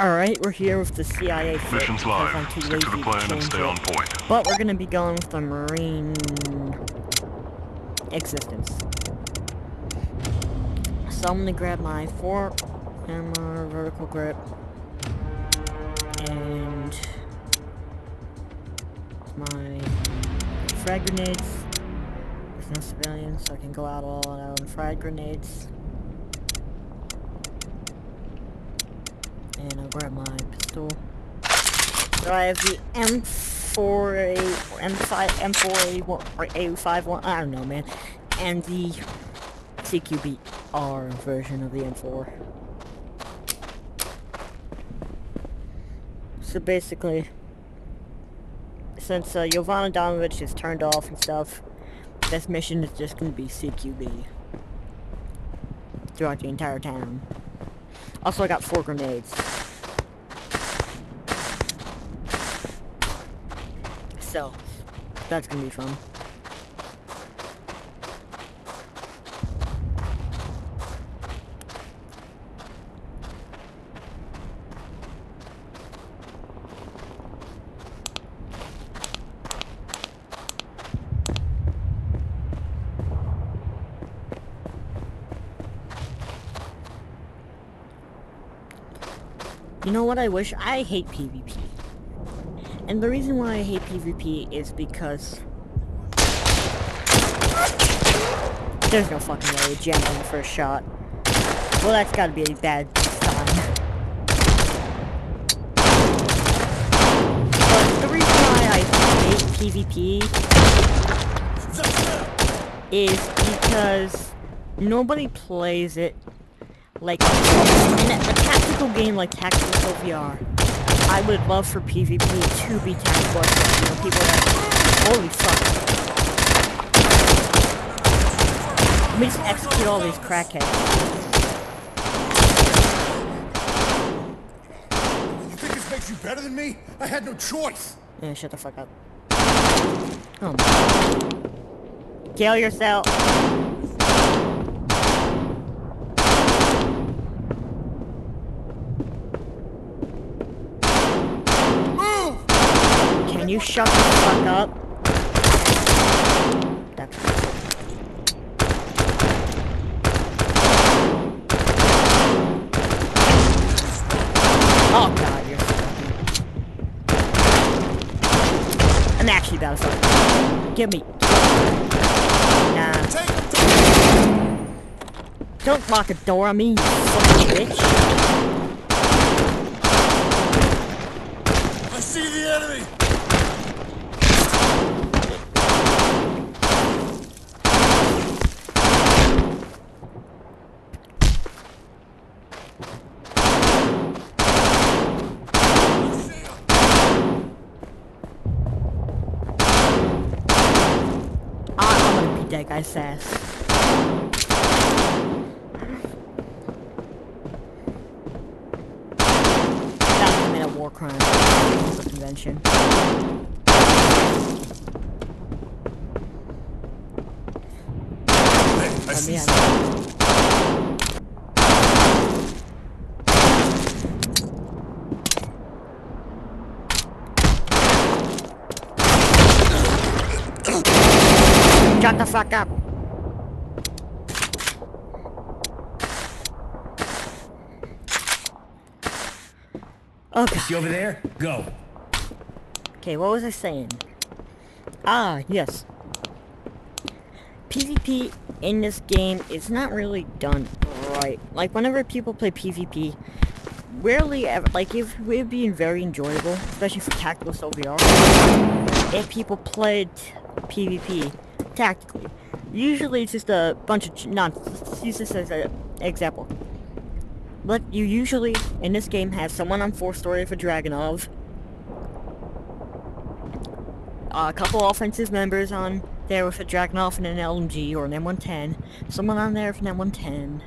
Alright, we're here with the CIA fit, Mission's because live. I'm too Stick lazy to the to plan and change stay it. on point. But we're gonna be going with the Marine existence. So I'm gonna grab my forehammer vertical grip and my frag grenades. There's no civilians, so I can go out all out on frag grenades. And I'll grab my pistol. So I have the M4A or M4A1 or A51, I don't know, man, and the CQB-R version of the M4. So basically, since Jovan Adamovich is turned off and stuff, this mission is just going to be CQB throughout the entire town. Also, I got 4 grenades. So, that's gonna be fun. You know what I wish? I hate PvP. And the reason why I hate PvP is because there's no fucking way to jam on the first shot. Well, that's gotta be a bad sign. But the reason why I hate PvP is because nobody plays it like in a tactical game like Tactical SOVR. I would love for PvP to be tactical, you know, people that, holy fuck. Let me just execute all these crackheads. You think this makes you better than me? I had no choice. Yeah, shut the fuck up. Oh my. Kill yourself. Can you shut the fuck up? Oh god, you're fucking... I'm actually about to fuck. Give me. Nah. Don't lock a door on me, you fucking bitch. I see the enemy. I'm gonna beat that guy's ass. That committed a war crime. The convention. Hey, I see something. Shut the fuck up. Okay. See over there? Go. Okay, what was I saying? Ah, yes. PvP in this game is not really done right. Like, whenever people play PvP, rarely ever, like, it would be very enjoyable, especially for Tactical SOVR, if people played PvP tactically. Usually it's just a bunch of nonsense. Let's use this as an example. But you usually, in this game, have someone on 4th story of a Dragunov, a couple offensive members on there with a Dragunov and an LMG or an M110, someone on there with an M110,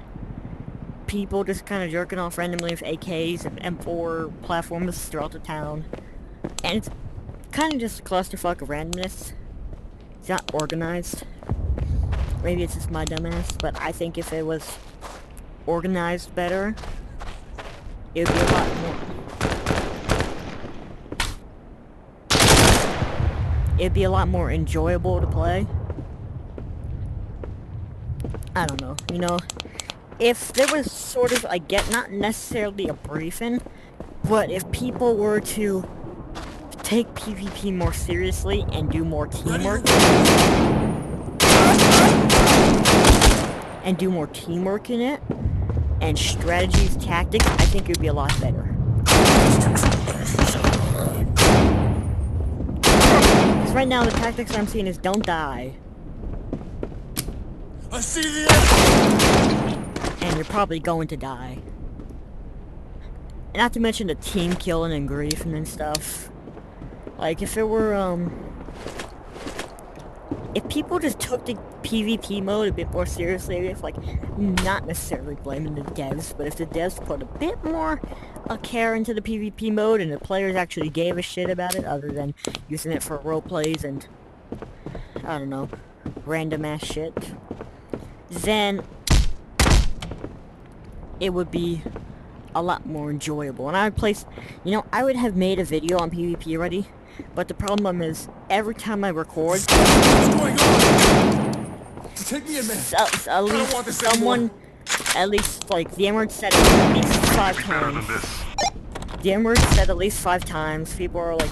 people just kind of jerking off randomly with AKs and M4 platforms throughout the town, and it's kind of just a clusterfuck of randomness. It's not organized. Maybe it's just my dumbass, but I think if it was organized better, It would be a lot more. It'd be a lot more enjoyable to play. I don't know, you know, if there was sort of, I get, not necessarily a briefing, but if people were to take PvP more seriously and do more teamwork, in it, and strategies, tactics, I think it would be a lot better. Because right now the tactics I'm seeing is don't die. I see the end. And you're probably going to die. And not to mention the team killing and griefing and stuff. Like, if it were, if people just took the PvP mode a bit more seriously, if, like, not necessarily blaming the devs, but if the devs put a bit more care into the PvP mode and the players actually gave a shit about it, other than using it for role plays and, I don't know, random ass shit, then it would be a lot more enjoyable. And I would place, you know, I would have made a video on PvP already, but the problem is, every time I record, What's going on? Take me in, man. at least someone, at least, like, the Emerald said it at least 5 times. The Emerald said at least 5 times. People are like,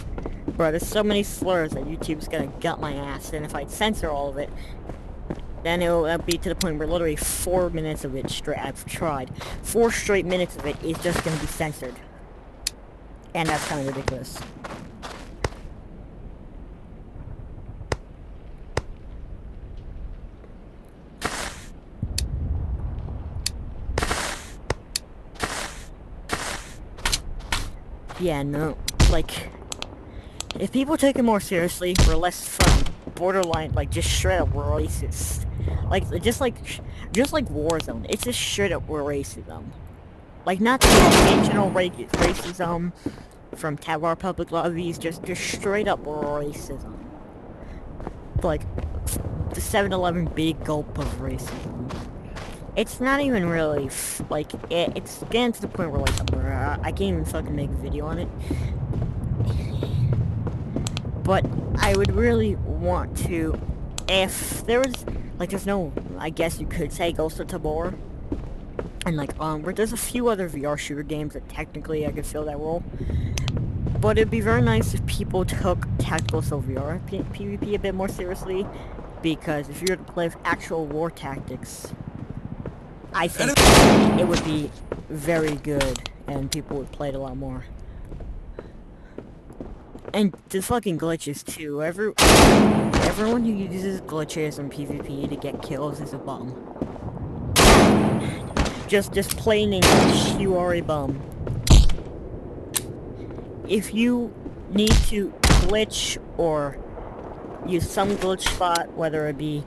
bro, there's so many slurs that YouTube's gonna gut my ass, and if I censor all of it, then it'll be to the point where literally 4 minutes of it straight, I've tried, 4 straight minutes of it is just gonna be censored. And that's kind of ridiculous. Yeah, no, like, if people take it more seriously, or less fucking borderline, like, just straight up racist, like, just like Warzone, it's just straight up racism. Like, not the intentional racism from Tower Public Lobbies, just straight up racism. Like, the 7-Eleven big gulp of racism. It's not even really, like, it's getting to the point where, like, I can't even fucking make a video on it. But I would really want to, if there was, like, there's no, I guess you could say Ghost of Tabor. And, like, there's a few other VR shooter games that technically I could fill that role. But it'd be very nice if people took Tactical Soul VR PvP a bit more seriously. Because if you were to play with actual war tactics, I think it would be very good, and people would play it a lot more. And the fucking glitches too. Everyone who uses glitches in PvP to get kills is a bum. Just plain English, you are a bum. If you need to glitch or use some glitch spot, whether it be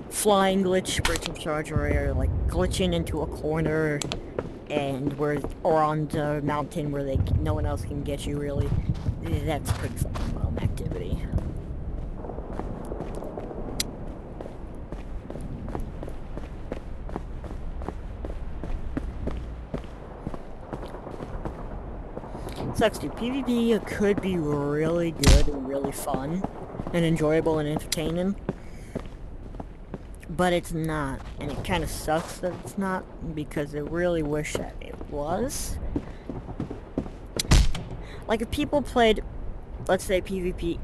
flying glitch, breaching charge, or like glitching into a corner and or on the mountain where no one else can get you, really, that's pretty fucking bum activity. Sucks, dude. PvP could be really good and really fun and enjoyable and entertaining, but it's not, and it kind of sucks that it's not, because I really wish that it was. Like, if people played, let's say, PvP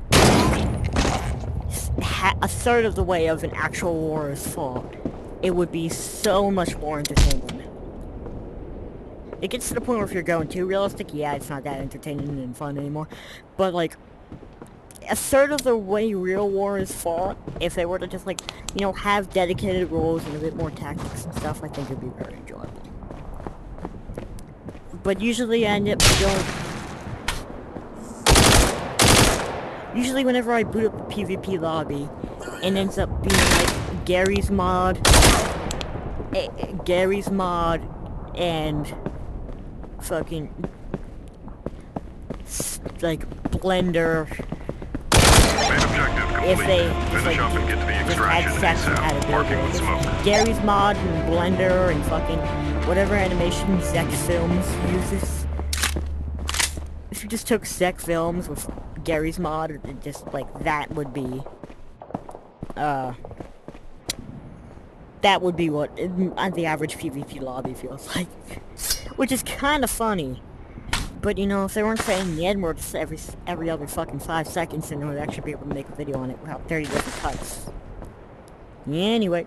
a third of the way of an actual war is fought, it would be so much more entertaining. It gets to the point where if you're going too realistic, yeah, it's not that entertaining and fun anymore, but, like, a third of the way real war is fought, if they were to just, like, you know, have dedicated roles and a bit more tactics and stuff, I think it'd be very enjoyable. But usually I end up going... Usually whenever I boot up a PvP lobby, it ends up being, like, Garry's Mod, and fucking, like, Blender. If they just, like, just add sets and add abilities. Garry's Mod and Blender and fucking whatever animation Zek Films uses if you just took sec films with Gary's mod, it just like that would be what the average PvP lobby feels like, which is kind of funny. But you know, if they weren't saying the N words every other fucking 5 seconds, then they would actually be able to make a video on it without 30 different cuts. Anyway.